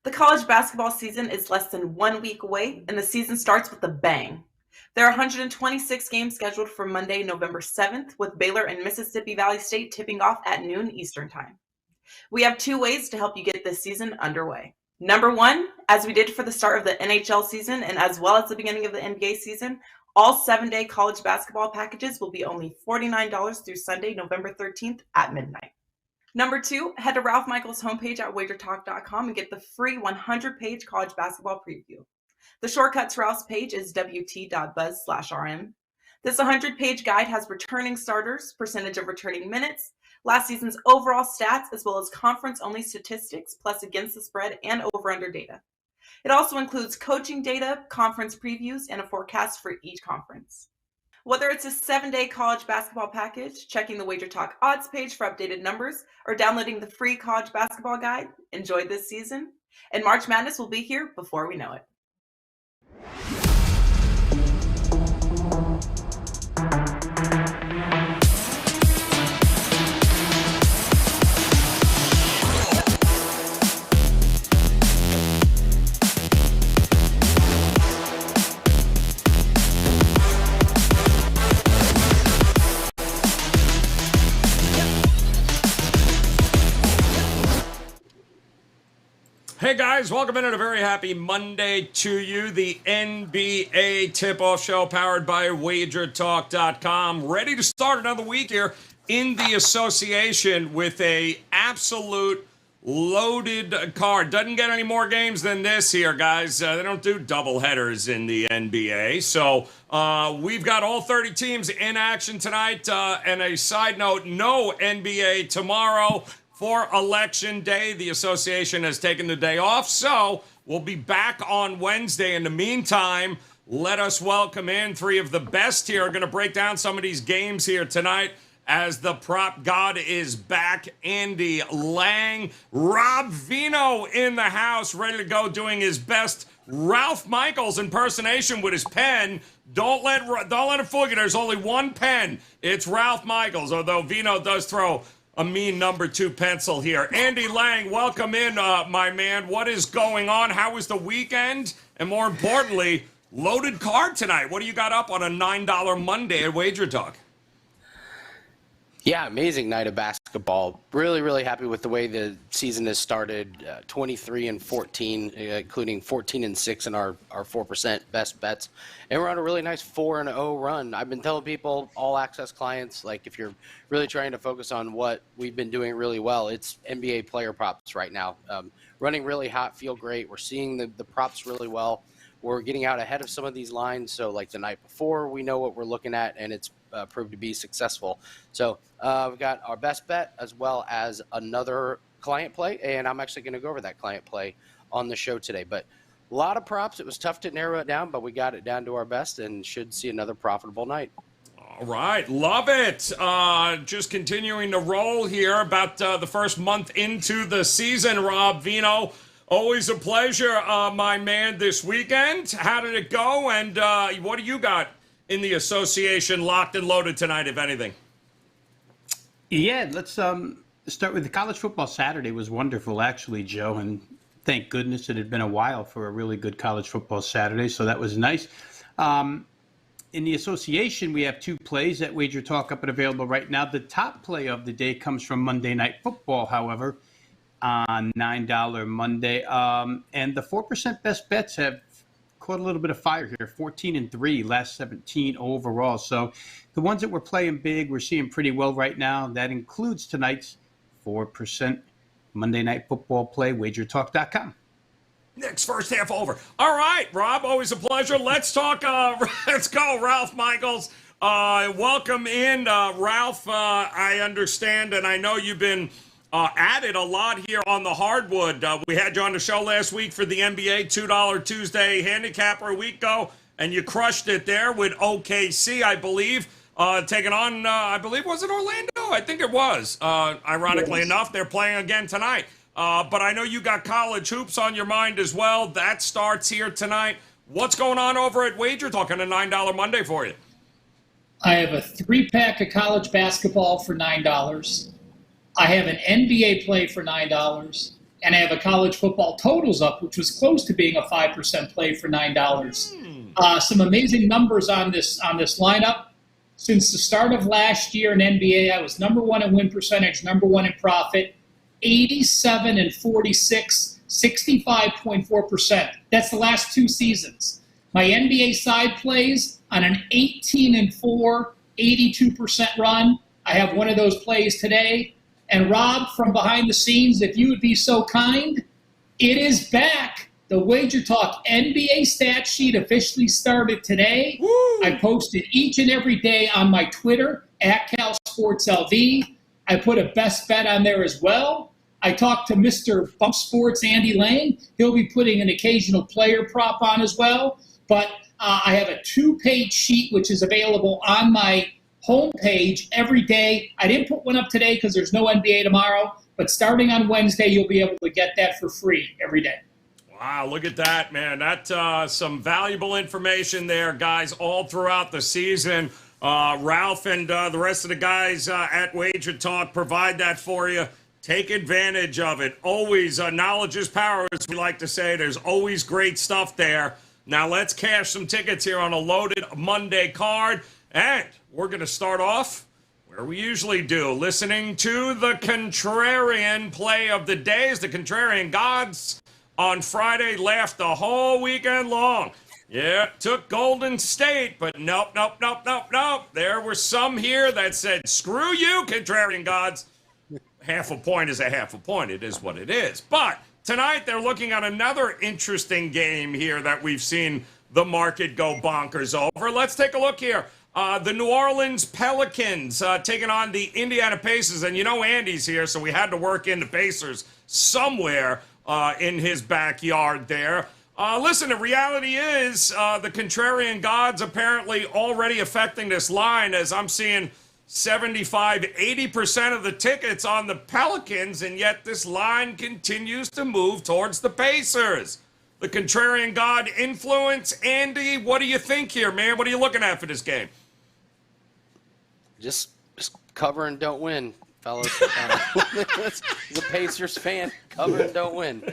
The college basketball season is less than 1 week away, and the season starts with a bang. There are 126 games scheduled for Monday, November 7th, with Baylor and Mississippi Valley State tipping off at noon Eastern Time. We have 2 ways to help you get this season underway. Number one, as we did for the start of the NHL season and as well as the beginning of the NBA season, all 7-day college basketball packages will be only $49 through Sunday, November 13th at midnight. Number two, head to Ralph Michaels' homepage at WagerTalk.com and get the free 100-page college basketball preview. The shortcut to Ralph's page is wt.buzz/rm. This 100-page guide has returning starters, percentage of returning minutes, last season's overall stats, as well as conference-only statistics, plus against the spread and over-under data. It also includes coaching data, conference previews, and a forecast for each conference. Whether it's a 7-day college basketball package, checking the WagerTalk odds page for updated numbers, or downloading the free college basketball guide, enjoy this season. And March Madness will be here before we know it. Hey guys, welcome in on a very happy Monday to you. The NBA tip-off show powered by WagerTalk.com. Ready to start another week here in the association with a absolute loaded card. Doesn't get any more games than this here, guys. They don't do double headers in the NBA. So we've got all 30 teams in action tonight. And a side note, no NBA tomorrow. For Election Day, the association has taken the day off, so we'll be back on Wednesday. In the meantime, let us welcome in 3 of the best here. We're going to break down some of these games here tonight as the prop god is back. Andy Lang, Rob Vino in the house, ready to go, doing his best Ralph Michaels impersonation with his pen. Don't let it fool you. There's only one pen. It's Ralph Michaels, although Vino does throw a mean number 2 pencil here. Andy Lang, welcome in, my man. What is going on? How was the weekend? And more importantly, loaded card tonight. What do you got up on a $9 Monday at WagerTalk? Yeah, amazing night of basketball. Really, really happy with the way the season has started. 23-14, including 14-6 in our 4% best bets. And we're on a really nice 4-0 run. I've been telling people, all access clients, like if you're really trying to focus on what we've been doing really well, it's NBA player props right now. Running really hot, feel great. We're seeing the props really well. We're getting out ahead of some of these lines. So like the night before, we know what we're looking at, and it's proved to be successful. So we've got our best bet as well as another client play, and I'm actually going to go over that client play on the show today. But a lot of props. It was tough to narrow it down, but we got it down to our best and should see another profitable night. All right, love it. Just continuing to roll here about the first month into the season, Rob Vino. Always a pleasure, my man, this weekend. How did it go, and what do you got in the association locked and loaded tonight, if anything? Yeah, let's start with the college football Saturday. Was wonderful, actually, Joe, and thank goodness it had been a while for a really good college football Saturday, so that was nice. In the association, we have 2 plays at WagerTalk up and available right now. The top play of the day comes from Monday Night Football, however, on $9 Monday. And the 4% best bets have caught a little bit of fire here. 14-3, last 17 overall. So the ones that we're playing big, we're seeing pretty well right now. That includes tonight's 4% Monday Night Football play, WagerTalk.com. Knicks first half over. All right, Rob, always a pleasure. Let's talk. Let's go, Ralph Michaels. Welcome in, Ralph. I understand, and I know you've been at it a lot here on the hardwood. We had you on the show last week for the NBA $2 Tuesday handicapper a week ago, and you crushed it there with OKC, I believe. Taking on, I believe, was it Orlando? I think it was. Ironically enough, they're playing again tonight. But I know you got college hoops on your mind as well. That starts here tonight. What's going on over at WagerTalk on a $9 Monday for you? I have a 3-pack of college basketball for $9. I have an NBA play for $9, and I have a college football totals up, which was close to being a 5% play for $9. Some amazing numbers on this lineup. Since the start of last year in NBA, I was number one in win percentage, number one in profit, 87 and 46, 65.4%. That's the last 2 seasons. My NBA side plays on an 18 and 4, 82% run. I have one of those plays today. And Rob, from behind the scenes, if you would be so kind, it is back. The WagerTalk NBA stat sheet officially started today. Woo! I posted each and every day on my Twitter, @CalSportsLV. I put a best bet on there as well. I talked to Mr. Bump Sports, Andy Lane. He'll be putting an occasional player prop on as well. But I have a 2-page sheet, which is available on my homepage every day. I didn't put one up today because there's no NBA tomorrow, but starting on Wednesday, you'll be able to get that for free every day. Wow, look at that, man. That's some valuable information there, guys, all throughout the season. Ralph and the rest of the guys at Wager Talk provide that for you. Take advantage of it. Always, knowledge is power, as we like to say. There's always great stuff there. Now let's cash some tickets here on a loaded Monday card. And we're going to start off where we usually do, listening to the contrarian play of the day. As the contrarian gods on Friday laughed the whole weekend long. Yeah, took Golden State, but nope. There were some here that said, screw you, contrarian gods. Half a point is a half a point. It is what it is. But tonight they're looking at another interesting game here that we've seen the market go bonkers over. Let's take a look here. The New Orleans Pelicans taking on the Indiana Pacers. And you know Andy's here, so we had to work in the Pacers somewhere in his backyard there. Listen, the reality is the contrarian gods apparently already affecting this line, as I'm seeing 75-80% of the tickets on the Pelicans, and yet this line continues to move towards the Pacers. The contrarian god influence. Andy, what do you think here, man? What are you looking at for this game? Just cover and don't win, fellas. He's a Pacers fan. Cover and don't win.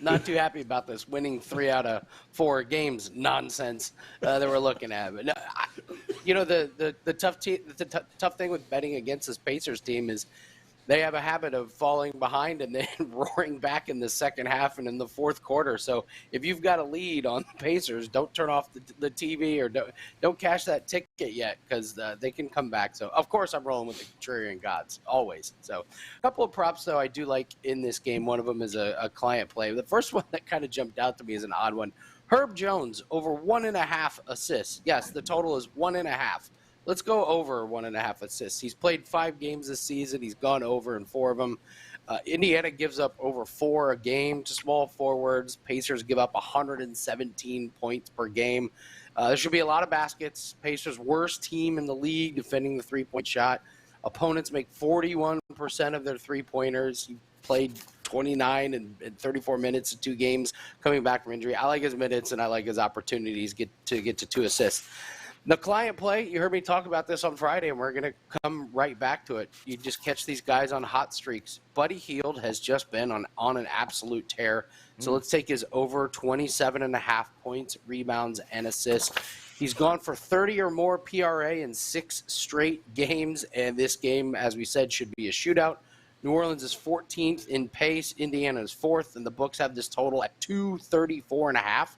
Not too happy about this winning 3 out of 4 games nonsense that we're looking at. But no, the tough thing with betting against this Pacers team is they have a habit of falling behind and then roaring back in the second half and in the fourth quarter. So if you've got a lead on the Pacers, don't turn off the TV or don't cash that ticket yet, because they can come back. So, of course, I'm rolling with the contrarian gods, always. So a couple of props, though, I do like in this game. One of them is a client play. The first one that kind of jumped out to me is an odd one. Herb Jones, over 1.5 assists. Yes, the total is 1.5. Let's go over 1.5 assists. He's played 5 games this season. He's gone over in 4 of them. Indiana gives up over 4 a game to small forwards. Pacers give up 117 points per game. There should be a lot of baskets. Pacers' worst team in the league defending the three-point shot. Opponents make 41% of their three-pointers. He played 29 and 34 minutes in 2 games coming back from injury. I like his minutes, and I like his opportunities to get to 2 assists. The client play, you heard me talk about this on Friday, and we're going to come right back to it. You just catch these guys on hot streaks. Buddy Hield has just been on an absolute tear. So let's take his over 27.5 points, rebounds, and assists. He's gone for 30 or more PRA in 6 straight games, and this game, as we said, should be a shootout. New Orleans is 14th in pace. Indiana is 4th, and the books have this total at 234.5.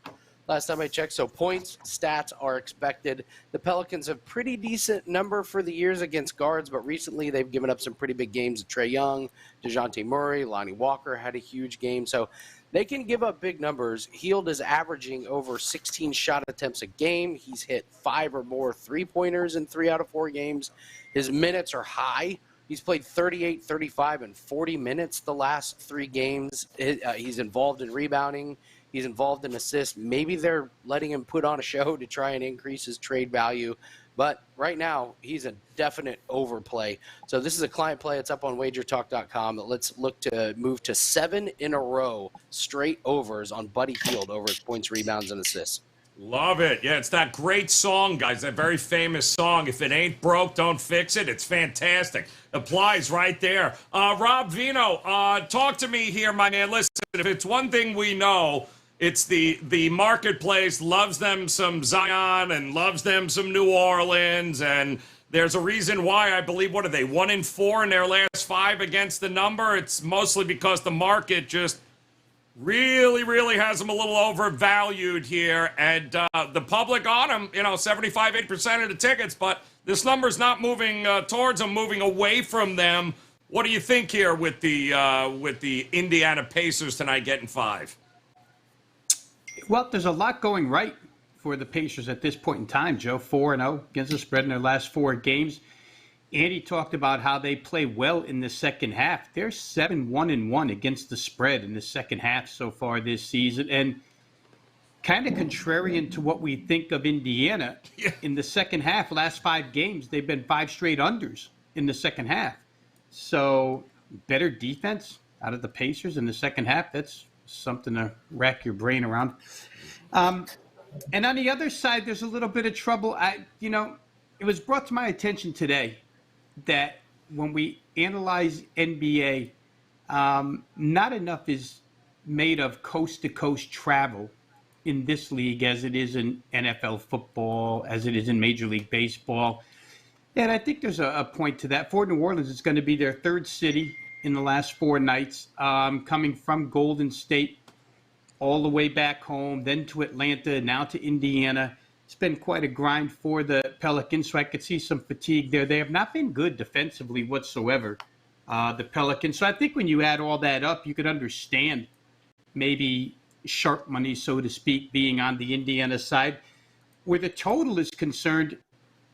Last time I checked, so points, stats are expected. The Pelicans have pretty decent number for the years against guards, but recently they've given up some pretty big games. Trae Young, DeJounte Murray, Lonnie Walker had a huge game. So they can give up big numbers. Hield is averaging over 16 shot attempts a game. He's hit 5 or more three-pointers in 3 out of 4 games. His minutes are high. He's played 38, 35, and 40 minutes the last 3 games. He's involved in rebounding. He's involved in assists. Maybe they're letting him put on a show to try and increase his trade value. But right now, he's a definite overplay. So this is a client play. It's up on WagerTalk.com. Let's look to move to 7 in a row straight overs on Buddy Hield over his points, rebounds, and assists. Love it. Yeah, it's that great song, guys, that very famous song. If it ain't broke, don't fix it. It's fantastic. Applies right there. Rob Vino, talk to me here, my man. Listen, if it's one thing we know, it's the marketplace loves them some Zion and loves them some New Orleans, and there's a reason why. I believe, what are they, 1-4 in their last 5 against the number? It's mostly because the market just really has them a little overvalued here, and the public on them, 75-80% of the tickets, but this number's not moving towards them, moving away from them. What do you think here with the Indiana Pacers tonight getting 5? Well, there's a lot going right for the Pacers at this point in time, Joe. 4-0 against the spread in their last 4 games. Andy talked about how they play well in the second half. They're 7-1-1 against the spread in the second half so far this season. And kind of contrarian to what we think of Indiana, in the second half, last 5 games, they've been 5 straight unders in the second half. So better defense out of the Pacers in the second half. That's something to rack your brain around. And on the other side, there's a little bit of trouble. It was brought to my attention today that when we analyze NBA, not enough is made of coast-to-coast travel in this league as it is in NFL football, as it is in Major League Baseball. And I think there's a point to that. For New Orleans, it's going to be their 3rd city in the last 4 nights, coming from Golden State all the way back home, then to Atlanta, now to Indiana. It's been quite a grind for the Pelicans, so I could see some fatigue there. They have not been good defensively whatsoever, the Pelicans. So I think when you add all that up, you could understand maybe sharp money, so to speak, being on the Indiana side. Where the total is concerned,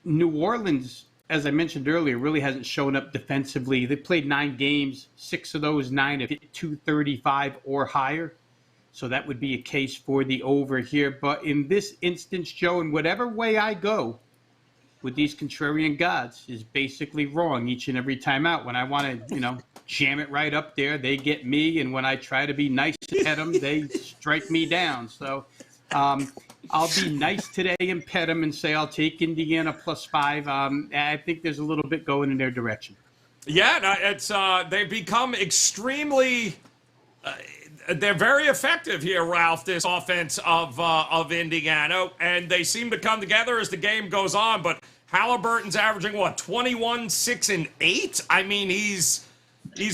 New Orleans, as I mentioned earlier, really hasn't shown up defensively. They played 9 games, 6 of those 9 have hit 235 or higher. So that would be a case for the over here. But in this instance, Joe, in whatever way I go with these contrarian gods is basically wrong each and every time out. When I want to, jam it right up there, they get me. And when I try to be nice at them, they strike me down. So I'll be nice today and pet them and say I'll take Indiana +5. I think there's a little bit going in their direction. Yeah, no, it's they've become extremely they're very effective here, Ralph, this offense of Indiana, and they seem to come together as the game goes on. But Halliburton's averaging, 21, 6, and 8? I mean, he's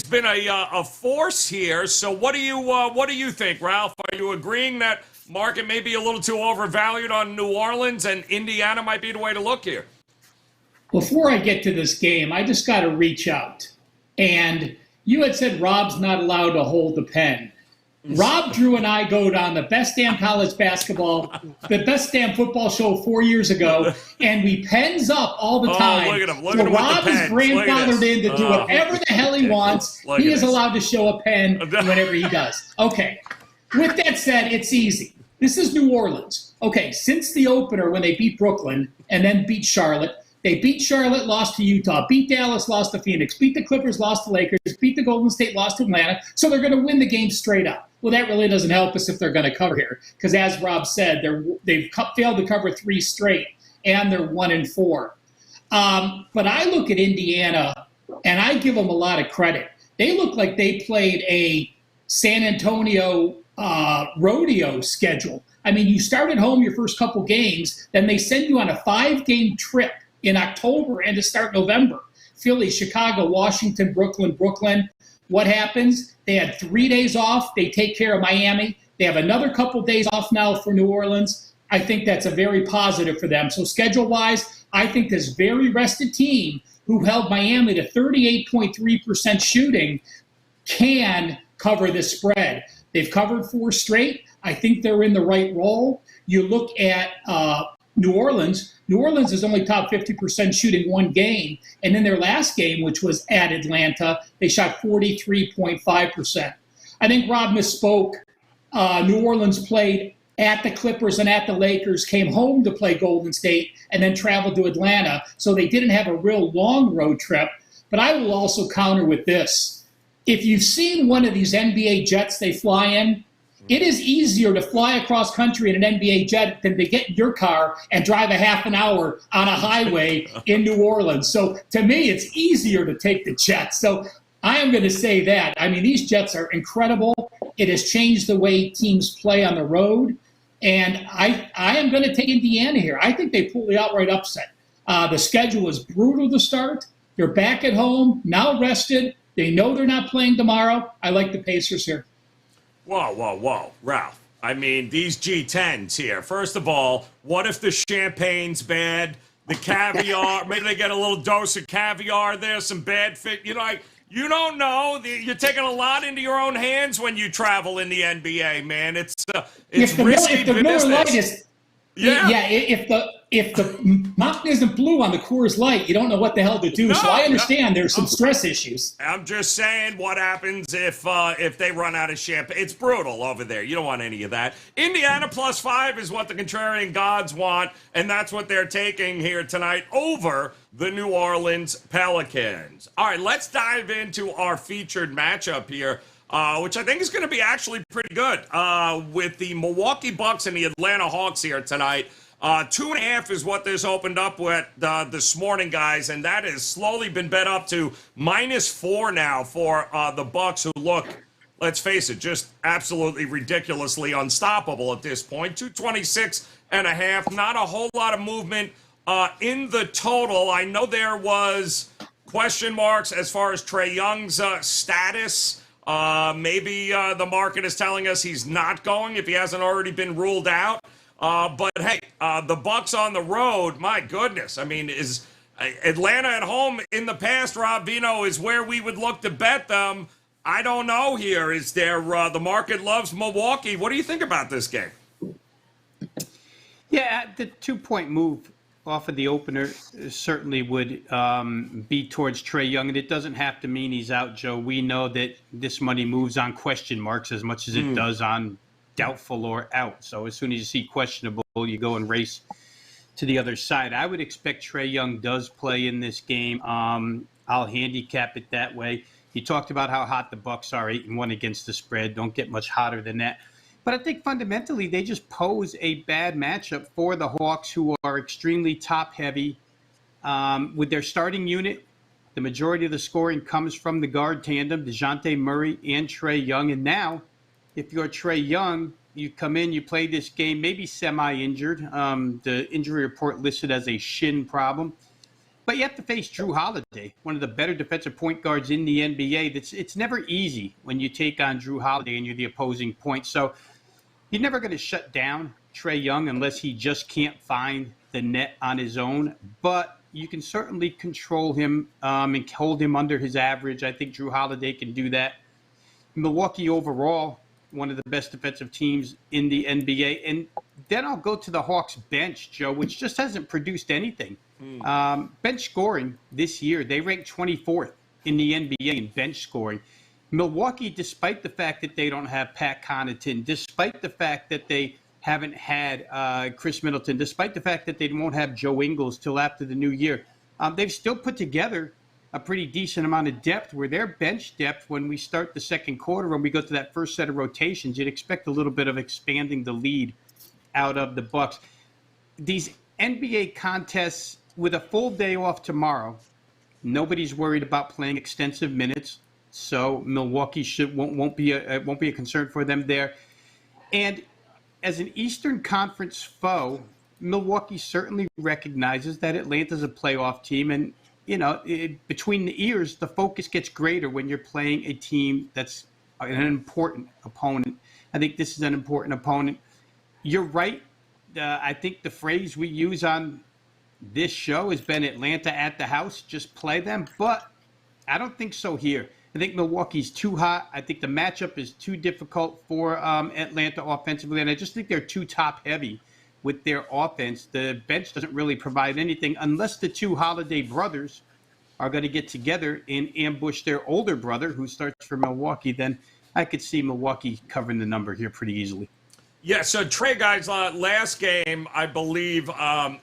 been a force here. So what do you think, Ralph? Are you agreeing that market may be a little too overvalued on New Orleans and Indiana might be the way to look here? Before I get to this game, I just got to reach out. And you had said Rob's not allowed to hold the pen. Rob, Drew, and I go down the Best Damn College Basketball, the Best Damn Football Show 4 years ago, and we pens up all the time. Look at him. Look so at him Rob is grandfathered in to do whatever the hell he wants. He is allowed to show a pen whenever he does. Okay. With that said, it's easy. This is New Orleans. Okay, since the opener when they beat Brooklyn and then beat Charlotte, they beat Charlotte, lost to Utah, beat Dallas, lost to Phoenix, beat the Clippers, lost to Lakers, beat the Golden State, lost to Atlanta. So they're going to win the game straight up. Well, that really doesn't help us if they're going to cover here, because as Rob said, they've failed to cover 3 straight, and they're 1-4. But I look at Indiana, and I give them a lot of credit. They look like they played a San Antonio rodeo schedule. I mean, you start at home your first couple games, then they send you on a 5-game trip in October and to start November. Philly, Chicago, Washington, Brooklyn. What happens? They had 3 days off. They take care of Miami. They have another couple days off now for New Orleans. I think that's a very positive for them. So schedule-wise, I think this very rested team who held Miami to 38.3% shooting can cover this spread. They've covered 4 straight. I think they're in the right role. You look at New Orleans. New Orleans is only top 50% shooting 1 game. And in their last game, which was at Atlanta, they shot 43.5%. I think Rob misspoke. New Orleans played at the Clippers and at the Lakers, came home to play Golden State, and then traveled to Atlanta. So they didn't have a real long road trip. But I will also counter with this. If you've seen one of these NBA jets they fly in, It is easier to fly across country in an NBA jet than to get in your car and drive a half an hour on a highway in New Orleans. So to me, it's easier to take the jet. So I am going to say that. I mean, these Jets are incredible. It has changed the way teams play on the road. And I am going to take Indiana here. I think they pull the outright upset. The schedule is brutal to start. They're back at home, now rested. They know they're not playing tomorrow. I like the Pacers here. Whoa, Ralph. I mean, these G10s here. First of all, what if the champagne's bad? The caviar, maybe they get a little dose of caviar there, some bad fit. You know, you don't know. You're taking a lot into your own hands when you travel in the NBA, man. It's risky business. If the mountain isn't blue on the Coors Light, you don't know what the hell to do. So I understand there's some stress issues. I'm just saying, what happens if they run out of champagne? It's brutal over there. You don't want any of that. Indiana +5 is what the contrarian gods want, and that's what they're taking here tonight over the New Orleans Pelicans. All right, let's dive into our featured matchup here. Which I think is going to be actually pretty good, with the Milwaukee Bucks and the Atlanta Hawks here tonight. 2.5 is what this opened up with this morning, guys, and that has slowly been bet up to -4 now for the Bucks, who look, let's face it, just absolutely ridiculously unstoppable at this point. 226.5, not a whole lot of movement in the total. I know there was question marks as far as Trae Young's status. Maybe the market is telling us he's not going if he hasn't already been ruled out. But hey, the Bucks on the road, my goodness. I mean, is Atlanta at home in the past, Rob Vino, is where we would look to bet them. I don't know here. Is there the market loves Milwaukee? What do you think about this game? Yeah, the 2-point move off of the opener certainly would be towards Trae Young, and it doesn't have to mean he's out, Joe. We know that this money moves on question marks as much as it does on doubtful or out. So as soon as you see questionable, you go and race to the other side. I would expect Trae Young does play in this game. I'll handicap it that way. You talked about how hot the Bucks are, 8-1 against the spread. Don't get much hotter than that. But I think fundamentally they just pose a bad matchup for the Hawks, who are extremely top-heavy. With their starting unit, the majority of the scoring comes from the guard tandem, DeJounte Murray and Trae Young. And now, if you're Trae Young, you come in, you play this game, maybe semi-injured. The injury report listed as a shin problem. But you have to face Drew Holiday, one of the better defensive point guards in the NBA. It's never easy when you take on Drew Holiday and you're the opposing point. So you're never going to shut down Trae Young unless he just can't find the net on his own. But you can certainly control him and hold him under his average. I think Drew Holiday can do that. Milwaukee overall, one of the best defensive teams in the NBA. And then I'll go to the Hawks bench, Joe, which just hasn't produced anything. Bench scoring this year, they ranked 24th in the NBA in bench scoring. Milwaukee, despite the fact that they don't have Pat Connaughton, despite the fact that they haven't had Chris Middleton, despite the fact that they won't have Joe Ingles till after the new year, they've still put together a pretty decent amount of depth, where their bench depth, when we start the second quarter, when we go to that first set of rotations, you'd expect a little bit of expanding the lead out of the Bucks. These NBA contests with a full day off tomorrow, nobody's worried about playing extensive minutes, so Milwaukee won't be a concern for them there. And as an Eastern Conference foe, Milwaukee certainly recognizes that Atlanta's a playoff team, and between the ears, the focus gets greater when you're playing a team that's an important opponent. I think this is an important opponent. You're right. I think the phrase we use on this show has been Atlanta at the house, just play them. But I don't think so here. I think Milwaukee's too hot. I think the matchup is too difficult for Atlanta offensively. And I just think they're too top-heavy with their offense. The bench doesn't really provide anything unless the two Holiday brothers are going to get together and ambush their older brother, who starts for Milwaukee. Then I could see Milwaukee covering the number here pretty easily. Yeah, so Trae, guys, last game, I believe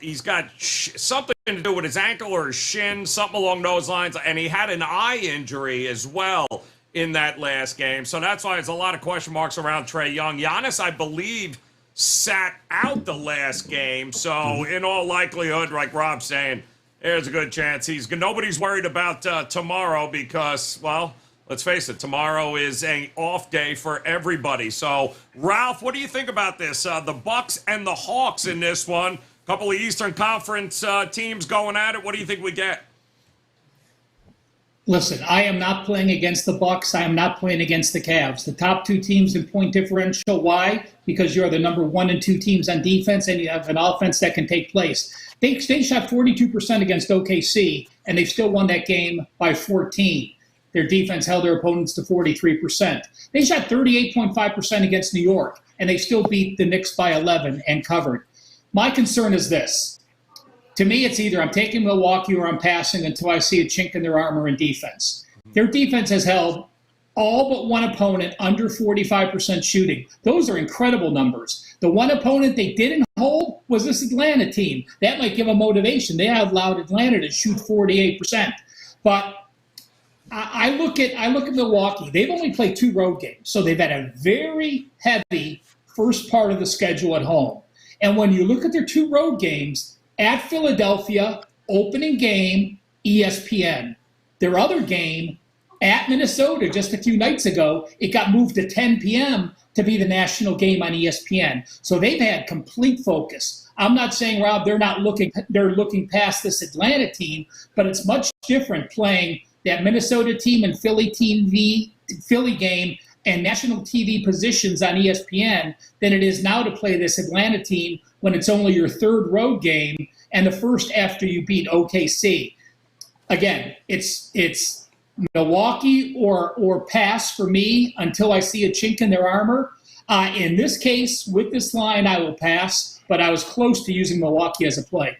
he's got something to do with his ankle or his shin, something along those lines, and he had an eye injury as well in that last game. So that's why there's a lot of question marks around Trae Young. Giannis, I believe, sat out the last game. So in all likelihood, like Rob's saying, there's a good chance nobody's worried about tomorrow because, well, let's face it, tomorrow is an off day for everybody. So, Ralph, what do you think about this? The Bucks and the Hawks in this one. A couple of Eastern Conference teams going at it. What do you think we get? Listen, I am not playing against the Bucks. I am not playing against the Cavs. The top two teams in point differential. Why? Because you're the number 1 and 2 teams on defense, and you have an offense that can take place. They shot 42% against OKC, and they still won that game by 14. Their defense held their opponents to 43%. They shot 38.5% against New York, and they still beat the Knicks by 11 and covered. My concern is this. To me, it's either I'm taking Milwaukee or I'm passing until I see a chink in their armor in defense. Their defense has held all but one opponent under 45% shooting. Those are incredible numbers. The one opponent they didn't hold was this Atlanta team. That might give them motivation. They allowed Atlanta to shoot 48%. But I look at Milwaukee. They've only played 2 road games, so they've had a very heavy first part of the schedule at home. And when you look at their 2 road games, at Philadelphia, opening game, ESPN. Their other game, at Minnesota just a few nights ago, it got moved to 10 p.m. to be the national game on ESPN. So they've had complete focus. I'm not saying, Rob, they're looking past this Atlanta team, but it's much different playing that Minnesota team and Philly game and national TV positions on ESPN than it is now to play this Atlanta team when it's only your 3rd road game and the first after you beat OKC. Again, it's Milwaukee or pass for me until I see a chink in their armor. In this case, with this line, I will pass, but I was close to using Milwaukee as a play.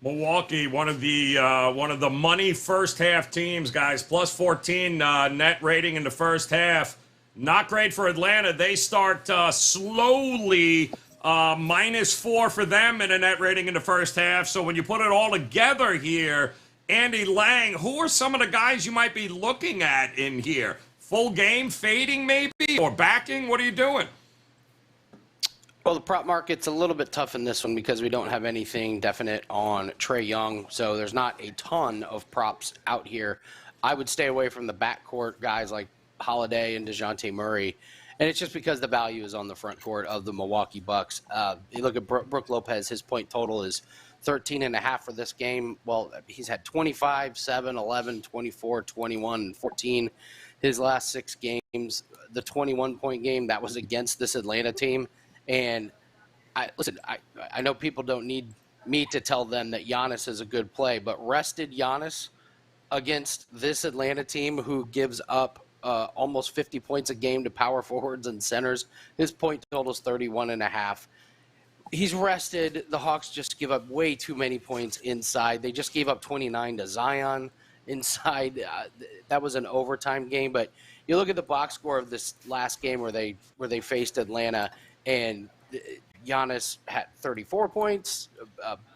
Milwaukee, one of the money first half teams, guys, plus 14 net rating in the first half. Not great for Atlanta. They start slowly -4 for them in a net rating in the first half. So when you put it all together here, Andy Lang, who are some of the guys you might be looking at in here? Full game, fading maybe, or backing? What are you doing? Well, the prop market's a little bit tough in this one because we don't have anything definite on Trae Young. So there's not a ton of props out here. I would stay away from the backcourt guys like Holiday and DeJounte Murray, and it's just because the value is on the front court of the Milwaukee Bucks. You look at Brook Lopez, his point total is 13.5 for this game. Well, he's had 25, 7, 11, 24, 21, and 14 his last 6 games. The 21-point game, that was against this Atlanta team. And I know people don't need me to tell them that Giannis is a good play, but rested Giannis against this Atlanta team who gives up almost 50 points a game to power forwards and centers. His point total is 31.5. He's rested. The Hawks just give up way too many points inside. They just gave up 29 to Zion inside. That was an overtime game. But you look at the box score of this last game where they faced Atlanta, and Giannis had 34 points.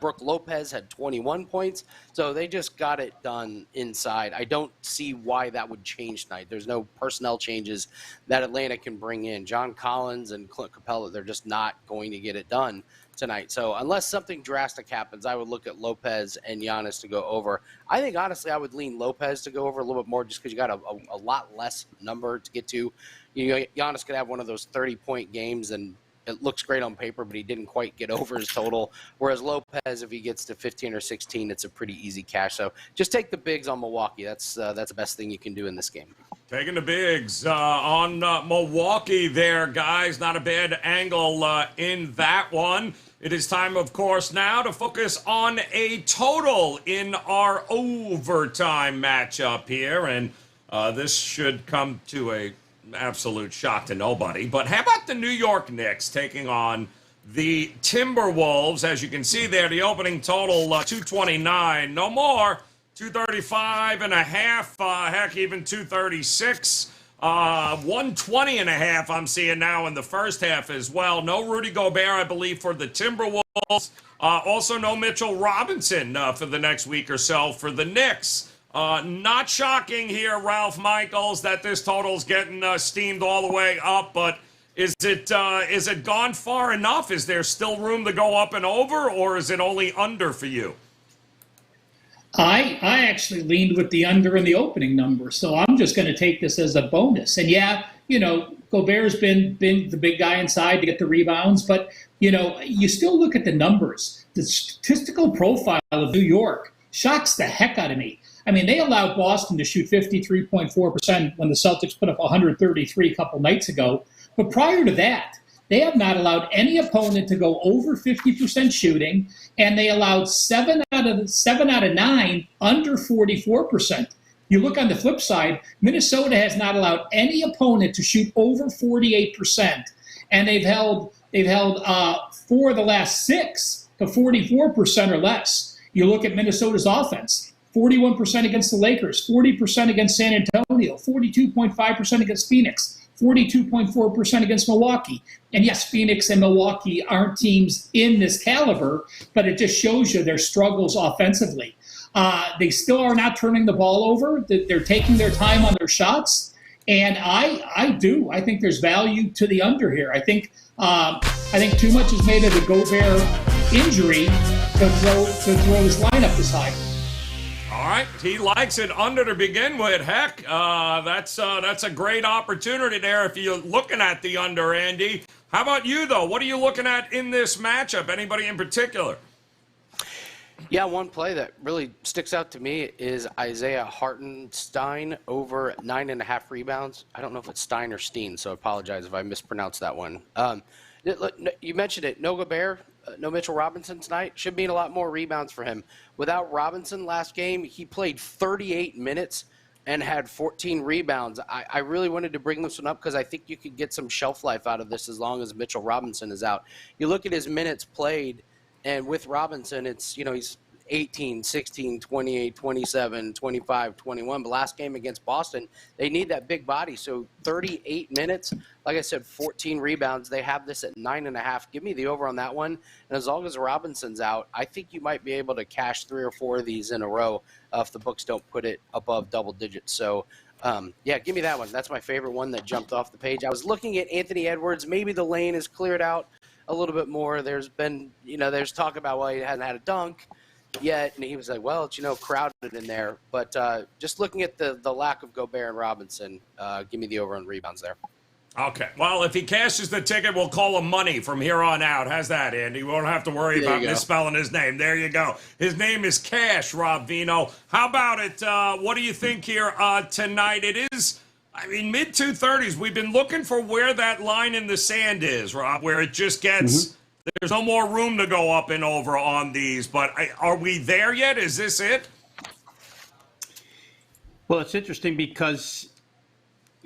Brook Lopez had 21 points. So they just got it done inside. I don't see why that would change tonight. There's no personnel changes that Atlanta can bring in. John Collins and Clint Capella, they're just not going to get it done tonight. So unless something drastic happens, I would look at Lopez and Giannis to go over. I think, honestly, I would lean Lopez to go over a little bit more just because you got a lot less number to get to. Giannis could have one of those 30-point games and it looks great on paper, but he didn't quite get over his total. Whereas Lopez, if he gets to 15 or 16, it's a pretty easy cash. So just take the bigs on Milwaukee. That's the best thing you can do in this game. Taking the bigs on Milwaukee there, guys. Not a bad angle in that one. It is time, of course, now to focus on a total in our overtime matchup here. And this should come to a absolute shock to nobody. But how about the New York Knicks taking on the Timberwolves? As you can see there, the opening total 229, no more, 235 and a half, heck, even 236, 120 and a half I'm seeing now in the first half as well. No Rudy Gobert, I believe, for the Timberwolves. Also no Mitchell Robinson for the next week or so for the Knicks. Not shocking here, Ralph Michaels, that this total's getting steamed all the way up, but is it gone far enough? Is there still room to go up and over, or is it only under for you? I actually leaned with the under in the opening number, so I'm just going to take this as a bonus. And yeah, Gobert's been the big guy inside to get the rebounds, but you still look at the numbers. The statistical profile of New York shocks the heck out of me. I mean, they allowed Boston to shoot 53.4% when the Celtics put up 133 a couple nights ago. But prior to that, they have not allowed any opponent to go over 50% shooting, and they allowed 7 out of 9 under 44%. You look on the flip side, Minnesota has not allowed any opponent to shoot over 48%, and they've held 4 of the last 6 to 44% or less. You look at Minnesota's offense: 41% against the Lakers, 40% against San Antonio, 42.5% against Phoenix, 42.4% against Milwaukee. And yes, Phoenix and Milwaukee aren't teams in this caliber, but it just shows you their struggles offensively. They still are not turning the ball over. They're taking their time on their shots. And I think there's value to the under here. I think too much is made of the Gobert injury to throw his lineup this high. All right, he likes it under to begin with. Heck, that's a great opportunity there if you're looking at the under, Andy. How about you, though? What are you looking at in this matchup? Anybody in particular? Yeah, one play that really sticks out to me is Isaiah Hartenstein over 9.5 rebounds. I don't know if it's Stein or Steen, so I apologize if I mispronounced that one. You mentioned it. No Gobert, no Mitchell Robinson tonight. Should mean a lot more rebounds for him. Without Robinson last game, he played 38 minutes and had 14 rebounds. I really wanted to bring this one up because I think you could get some shelf life out of this as long as Mitchell Robinson is out. You look at his minutes played, and with Robinson, it's, he's 18, 16, 28, 27, 25, 21. But last game against Boston, they need that big body. So 38 minutes, like I said, 14 rebounds. They have this at 9.5. Give me the over on that one. And as long as Robinson's out, I think you might be able to cash 3 or 4 of these in a row if the books don't put it above double digits. So, give me that one. That's my favorite one that jumped off the page. I was looking at Anthony Edwards. Maybe the lane is cleared out a little bit more. There's been, there's talk about, he hasn't had a dunk yet, and he was like, well, it's, crowded in there. But just looking at the lack of Gobert and Robinson, give me the over on rebounds there. Okay. Well, if he cashes the ticket, we'll call him Money from here on out. How's that, Andy? We won't have to worry about misspelling his name. There you go. His name is Cash, Rob Vino. How about it? What do you think here tonight? It is, mid-230s. We've been looking for where that line in the sand is, Rob, where it just gets there's no more room to go up and over on these. But are we there yet? Is this it? Well, it's interesting because,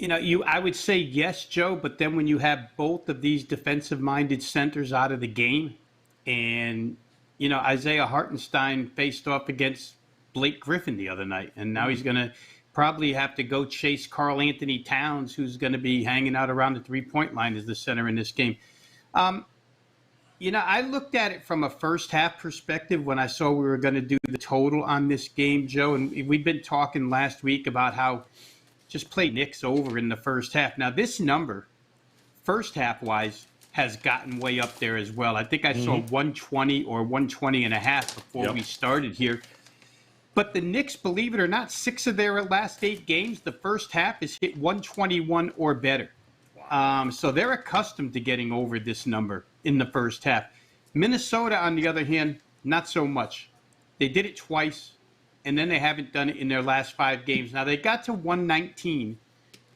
I would say yes, Joe, but then when you have both of these defensive-minded centers out of the game and, Isaiah Hartenstein faced off against Blake Griffin the other night, and now he's going to probably have to go chase Karl Anthony Towns, who's going to be hanging out around the three-point line as the center in this game. I looked at it from a first-half perspective when I saw we were going to do the total on this game, Joe, and we've been talking last week about how just play Knicks over in the first half. Now, this number, first half-wise, has gotten way up there as well. I think I saw 120 or 120 and a half before we started here. But the Knicks, believe it or not, 6 of their last 8 games, the first half has hit 121 or better. So they're accustomed to getting over this number in the first half. Minnesota, on the other hand, not so much. They did it twice, and then they haven't done it in their last 5 games. Now, they got to 119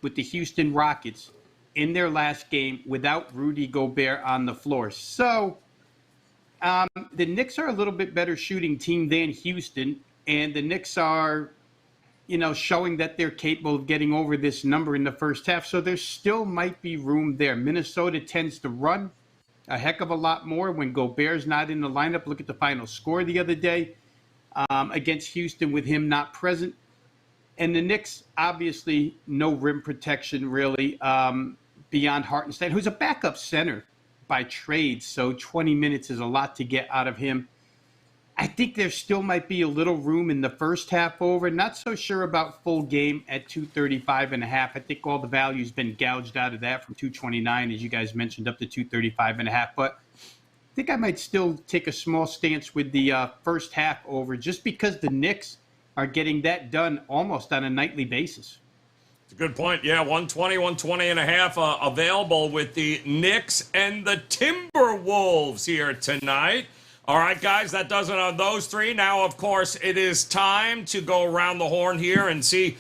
with the Houston Rockets in their last game without Rudy Gobert on the floor. So the Knicks are a little bit better shooting team than Houston, and the Knicks are, showing that they're capable of getting over this number in the first half. So there still might be room there. Minnesota tends to run a heck of a lot more when Gobert's not in the lineup. Look at the final score the other day against Houston with him not present. And the Knicks, obviously, no rim protection really beyond Hartenstein, who's a backup center by trade. So 20 minutes is a lot to get out of him. I think there still might be a little room in the first half over. Not so sure about full game at 235.5. I think all the value's been gouged out of that from 229, as you guys mentioned, up to 235.5. But I think I might still take a small stance with the first half over, just because the Knicks are getting that done almost on a nightly basis. It's a good point. Yeah, 120.5 available with the Knicks and the Timberwolves here tonight. All right, guys, that does it on those three. Now, of course, it is time to go around the horn here and see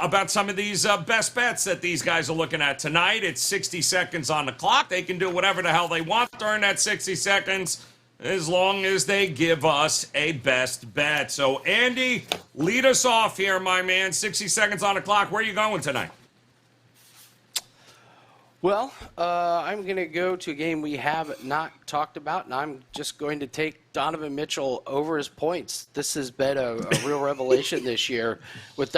about some of these best bets that these guys are looking at tonight. It's 60 seconds on the clock. They can do whatever the hell they want during that 60 seconds as long as they give us a best bet. So, Andy, lead us off here, my man. 60 seconds on the clock. Where are you going tonight? Well, I'm going to go to a game we have not talked about, and I'm just going to take Donovan Mitchell over his points. This has been a real revelation this year with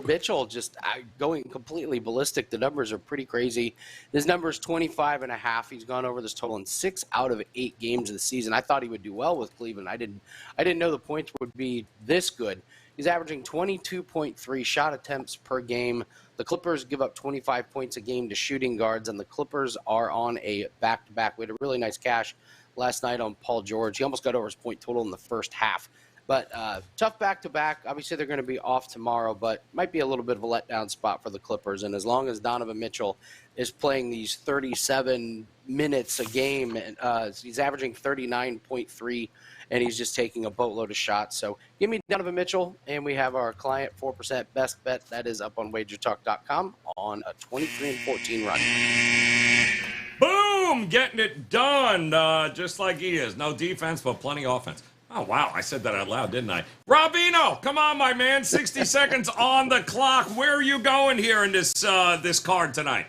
Mitchell just going completely ballistic. The numbers are pretty crazy. His number is 25.5. He's gone over this total in 6 out of 8 games of the season. I thought he would do well with Cleveland. I didn't know the points would be this good. He's averaging 22.3 shot attempts per game. The Clippers give up 25 points a game to shooting guards, and the Clippers are on a back-to-back. We had a really nice cash last night on Paul George. He almost got over his point total in the first half. But tough back-to-back. Obviously, they're going to be off tomorrow, but might be a little bit of a letdown spot for the Clippers. And as long as Donovan Mitchell is playing these 37 minutes a game, he's averaging 39.3, and he's just taking a boatload of shots. So give me Donovan Mitchell, and we have our client 4% best bet. That is up on WagerTalk.com on a 23-14 run. Boom! Getting it done, just like he is. No defense, but plenty of offense. Oh, wow. I said that out loud, didn't I? Robino, come on, my man. 60 seconds on the clock. Where are you going here in this card tonight?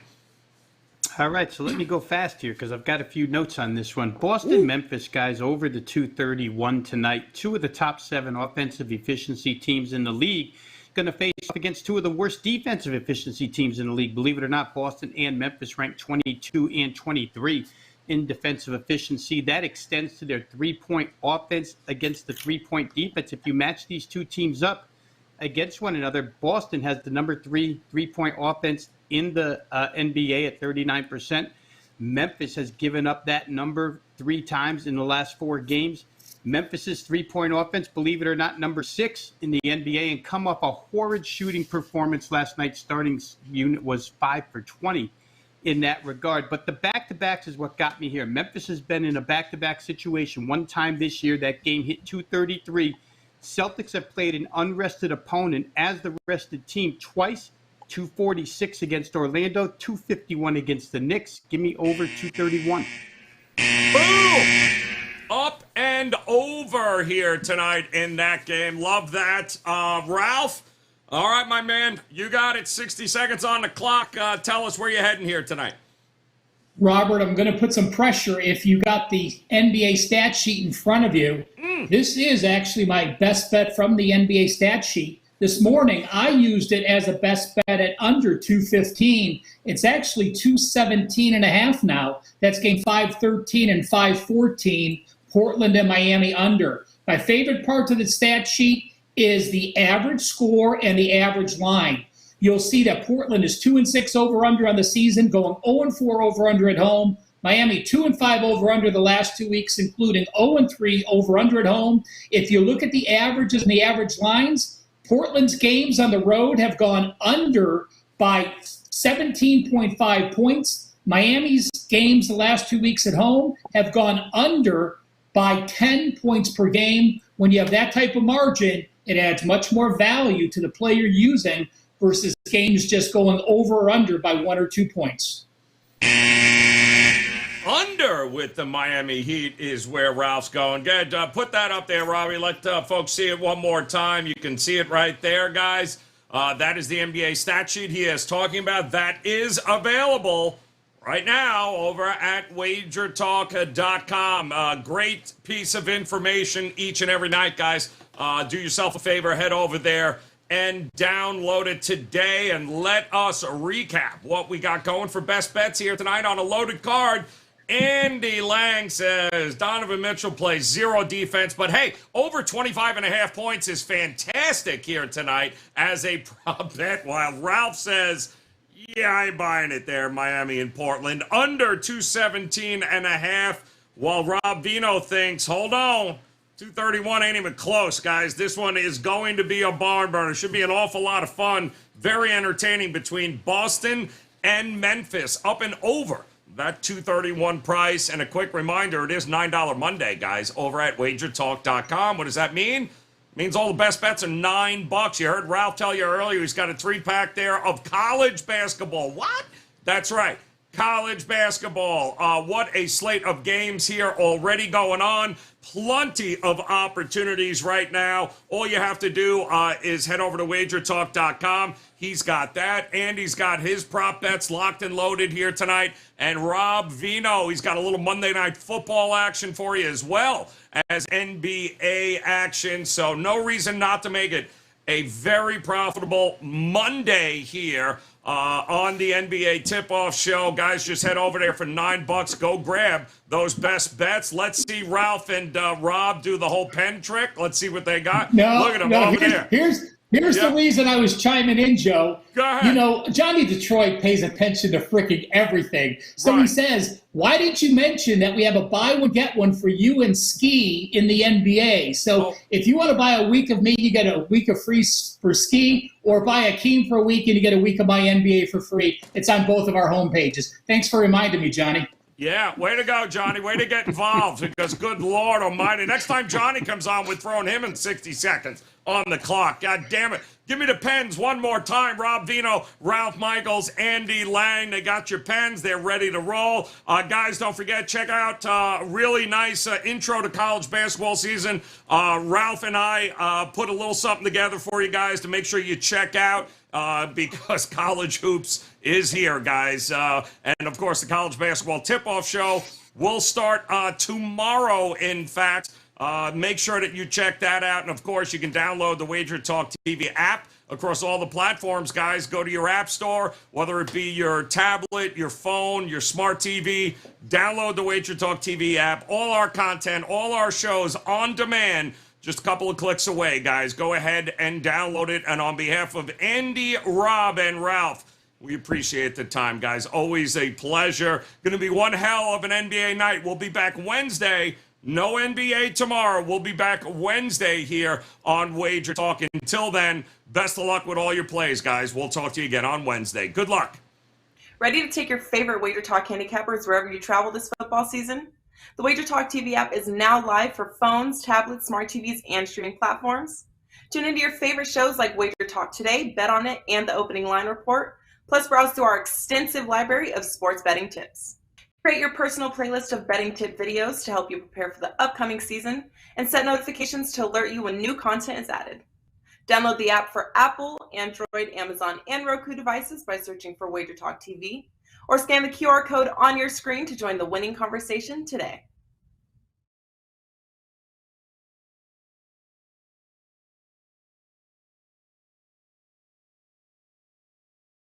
All right, so let me go fast here because I've got a few notes on this one. Boston, Memphis, guys, over the 231 tonight. 2 of the top 7 offensive efficiency teams in the league going to face off against 2 of the worst defensive efficiency teams in the league. Believe it or not, Boston and Memphis ranked 22 and 23 in defensive efficiency. That extends to their 3-point offense against the 3-point defense. If you match these 2 teams up against one another, Boston has the number 3 3-point offense in the NBA at 39%. Memphis has given up that number 3 times in the last 4 games. Memphis's 3-point offense, believe it or not, number 6 in the NBA, and come off a horrid shooting performance last night. Starting unit was 5 for 20 in that regard. But the back-to-backs is what got me here. Memphis has been in a back-to-back situation one time this year. That game hit 233. Celtics have played an unrested opponent as the rested team twice. 246 against Orlando, 251 against the Knicks. Give me over 231. Boom! Up and over here tonight in that game. Love that. Ralph, all right, my man, you got it. 60 seconds on the clock. Tell us where you're heading here tonight. Robert, I'm going to put some pressure. If you got the NBA stat sheet in front of you, this is actually my best bet from the NBA stat sheet. This morning, I used it as a best bet at under 215. It's actually 217.5 now. That's game 513 and 514, Portland and Miami under. My favorite part of the stat sheet is the average score and the average line. You'll see that Portland is 2-6 over-under on the season, going 0-4 over-under at home. Miami 2-5 over-under the last 2 weeks, including 0-3 over-under at home. If you look at the averages and the average lines, Portland's games on the road have gone under by 17.5 points. Miami's games the last 2 weeks at home have gone under by 10 points per game. When you have that type of margin, it adds much more value to the play you're using versus games just going over or under by 1 or 2 points. Under with the Miami Heat is where Ralph's going. Good. Put that up there, Robbie. Let folks see it one more time. You can see it right there, guys. That is the NBA stat sheet he is talking about. That is available right now over at WagerTalk.com. Great piece of information each and every night, guys. Do yourself a favor. Head over there and download it today, and let us recap what we got going for best bets here tonight on a loaded card. Andy Lang says Donovan Mitchell plays 0 defense, but hey, over 25.5 points is fantastic here tonight as a prop bet, while Ralph says, yeah, I ain't buying it there, Miami and Portland. Under 217.5, while Rob Vino thinks, hold on, 231 ain't even close, guys. This one is going to be a barn burner. Should be an awful lot of fun. Very entertaining between Boston and Memphis. Up and over that 231 price. And a quick reminder, it is $9 Monday, guys, over at WagerTalk.com. What does that mean? It means all the best bets are $9. You heard Ralph tell you earlier he's got a 3-pack there of college basketball. What? That's right. College basketball. What a slate of games here already going on. Plenty of opportunities right now. All you have to do is head over to WagerTalk.com. He's got that. Andy's got his prop bets locked and loaded here tonight. And Rob Vino, he's got a little Monday Night Football action for you as well as NBA action. So no reason not to make it a very profitable Monday here on the NBA Tip-Off Show. Guys, just head over there for $9. Go grab those best bets. Let's see Ralph and Rob do the whole pen trick. Let's see what they got. Look at them over there. Here's the reason I was chiming in, Joe. Go ahead. You know, Johnny Detroit pays attention to freaking everything. So Right. he says, why didn't you mention that we have a buy one, get one for you and Ski in the NBA? So if you want to buy a week of me, you get a week of free for Ski, or buy Akeem for a week and you get a week of my NBA for free. It's on both of our home pages. Thanks for reminding me, Johnny. Yeah, way to go, Johnny. Way to get involved because good Lord almighty. Next time Johnny comes on, we're throwing him in 60 seconds on the clock. God damn it. Give me the pens one more time. Rob Vino, Ralph Michaels, Andy Lang. They got your pens. They're ready to roll. Guys, don't forget, check out really nice intro to college basketball season. Ralph and I put a little something together for you guys to make sure you check out. Because college hoops is here, guys. And, of course, the College Basketball Tip-Off Show will start tomorrow, in fact. Make sure that you check that out. And, of course, you can download the WagerTalk TV app across all the platforms, guys. Go to your app store, whether it be your tablet, your phone, your smart TV. Download the WagerTalk TV app. All our content, all our shows on demand. Just a couple of clicks away, guys. Go ahead and download it. And on behalf of Andy, Rob, and Ralph, we appreciate the time, guys. Always a pleasure. Going to be one hell of an NBA night. We'll be back Wednesday. No NBA tomorrow. We'll be back Wednesday here on Wager Talk. Until then, best of luck with all your plays, guys. We'll talk to you again on Wednesday. Good luck. Ready to take your favorite WagerTalk handicappers wherever you travel this football season? The WagerTalk TV app is now live for phones, tablets, smart TVs, and streaming platforms. Tune into your favorite shows like WagerTalk Today, Bet on It, and the Opening Line Report. Plus, browse through our extensive library of sports betting tips. Create your personal playlist of betting tip videos to help you prepare for the upcoming season, and set notifications to alert you when new content is added. Download the app for Apple, Android, Amazon, and Roku devices by searching for WagerTalk TV, or scan the QR code on your screen to join the winning conversation today.